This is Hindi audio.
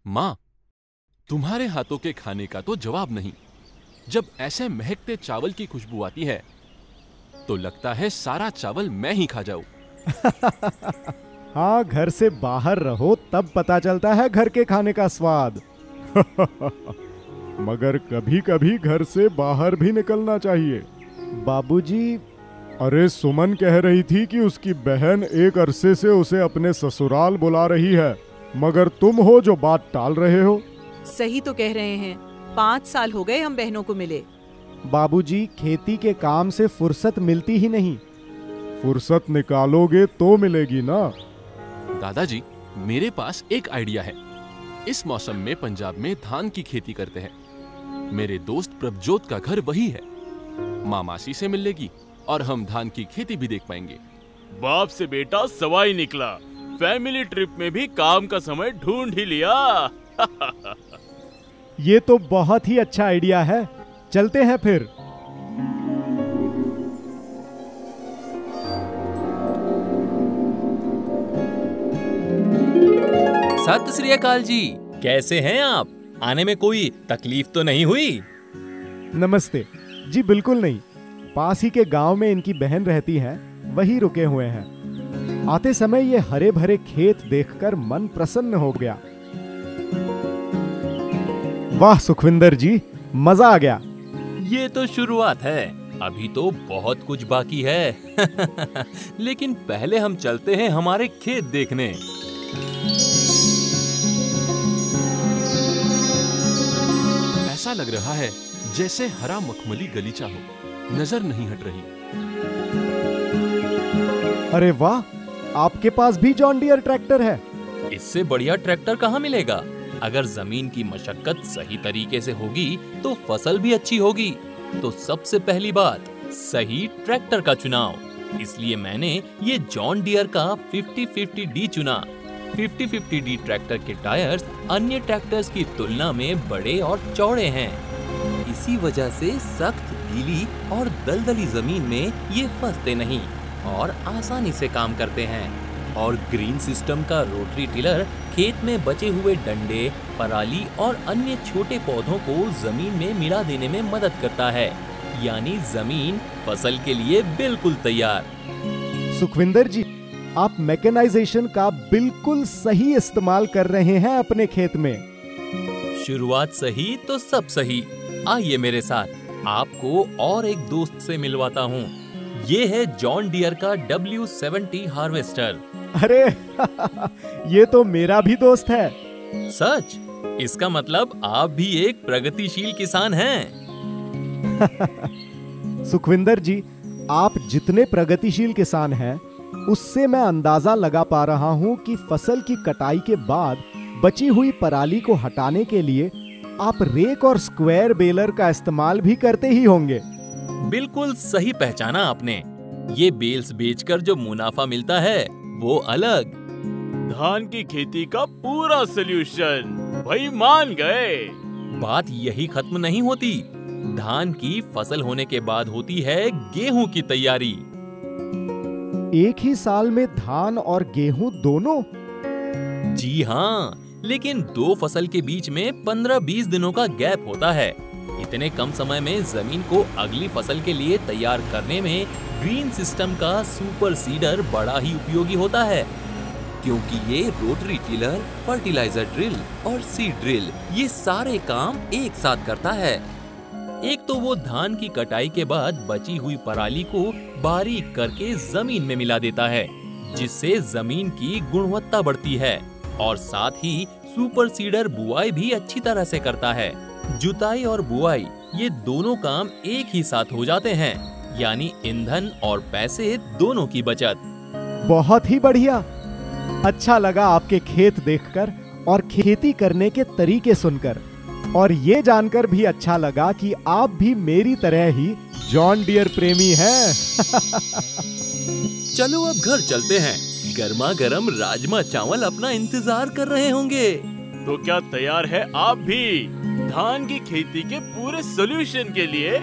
माँ, तुम्हारे हाथों के खाने का तो जवाब नहीं। जब ऐसे महकते चावल की खुशबू आती है तो लगता है सारा चावल मैं ही खा जाऊं। हाँ, घर से बाहर रहो तब पता चलता है घर के खाने का स्वाद। मगर कभी कभी घर से बाहर भी निकलना चाहिए। बाबूजी, अरे सुमन कह रही थी कि उसकी बहन एक अरसे से उसे अपने ससुराल बुला रही है, मगर तुम हो जो बात टाल रहे हो। सही तो कह रहे हैं, 5 साल हो गए हम बहनों को मिले। बाबूजी, खेती के काम से फुर्सत मिलती ही नहीं। फुर्सत निकालोगे तो मिलेगी ना। दादाजी, मेरे पास एक आइडिया है। इस मौसम में पंजाब में धान की खेती करते हैं। मेरे दोस्त प्रभजोत का घर वही है। माँ मासी से मिल लेगी और हम धान की खेती भी देख पाएंगे। बाप से बेटा सवाई निकला। फैमिली ट्रिप में भी काम का समय ढूंढ ही लिया। ये तो बहुत ही अच्छा आइडिया है। चलते हैं फिर। सत श्री अकाल जी, कैसे हैं आप? आने में कोई तकलीफ तो नहीं हुई? नमस्ते जी, बिल्कुल नहीं। पास ही के गांव में इनकी बहन रहती है, वही रुके हुए हैं। आते समय ये हरे भरे खेत देखकर मन प्रसन्न हो गया। वाह सुखविंदर जी, मजा आ गया। ये तो शुरुआत है, अभी तो बहुत कुछ बाकी है। लेकिन पहले हम चलते हैं हमारे खेत देखने। ऐसा लग रहा है जैसे हरा मखमली गलीचा हो, नजर नहीं हट रही। अरे वाह, आपके पास भी जॉन डियर ट्रैक्टर है। इससे बढ़िया ट्रैक्टर कहाँ मिलेगा? अगर जमीन की मशक्कत सही तरीके से होगी तो फसल भी अच्छी होगी। तो सबसे पहली बात, सही ट्रैक्टर का चुनाव। इसलिए मैंने ये जॉन डियर का 5050D चुना। 5050D ट्रैक्टर के टायर्स अन्य ट्रैक्टर्स की तुलना में बड़े और चौड़े हैं। इसी वजह से सख्त, गीली और दलदली जमीन में ये फंसते नहीं और आसानी से काम करते हैं। और ग्रीन सिस्टम का रोटरी टिलर खेत में बचे हुए डंडे, पराली और अन्य छोटे पौधों को जमीन में मिला देने में मदद करता है। यानी जमीन फसल के लिए बिल्कुल तैयार। सुखविंदर जी, आप मैकेनाइजेशन का बिल्कुल सही इस्तेमाल कर रहे हैं अपने खेत में। शुरुआत सही तो सब सही। आइए मेरे साथ, आपको और एक दोस्त से मिलवाता हूँ। ये है जॉन डियर का W70 हार्वेस्टर। अरे ये तो मेरा भी दोस्त है। सच? इसका मतलब आप भी एक प्रगतिशील किसान हैं। सुखविंदर जी, आप जितने प्रगतिशील किसान हैं, उससे मैं अंदाजा लगा पा रहा हूं कि फसल की कटाई के बाद बची हुई पराली को हटाने के लिए आप रेक और स्क्वायर बेलर का इस्तेमाल भी करते ही होंगे। बिल्कुल सही पहचाना आपने। ये बेल्स बेचकर जो मुनाफा मिलता है वो अलग। धान की खेती का पूरा सलूशन, भाई मान गए। बात यही खत्म नहीं होती। धान की फसल होने के बाद होती है गेहूं की तैयारी। एक ही साल में धान और गेहूं दोनों? जी हाँ, लेकिन दो फसल के बीच में 15-20 दिनों का गैप होता है। इतने कम समय में जमीन को अगली फसल के लिए तैयार करने में ग्रीन सिस्टम का सुपर सीडर बड़ा ही उपयोगी होता है, क्योंकि ये रोटरी टिलर, फर्टिलाइजर ड्रिल और सीड ड्रिल ये सारे काम एक साथ करता है। एक तो वो धान की कटाई के बाद बची हुई पराली को बारीक करके जमीन में मिला देता है, जिससे जमीन की गुणवत्ता बढ़ती है। और साथ ही सुपर सीडर बुआई भी अच्छी तरह से करता है। जुताई और बुआई ये दोनों काम एक ही साथ हो जाते हैं, यानी ईंधन और पैसे दोनों की बचत। बहुत ही बढ़िया। अच्छा लगा आपके खेत देखकर और खेती करने के तरीके सुनकर, और ये जानकर भी अच्छा लगा कि आप भी मेरी तरह ही जॉन डियर प्रेमी हैं। चलो अब घर चलते हैं। गर्मा गर्म राजमा चावल अपना इंतजार कर रहे होंगे। तो क्या तैयार है आप भी धान की खेती के पूरे सॉल्यूशन के लिए?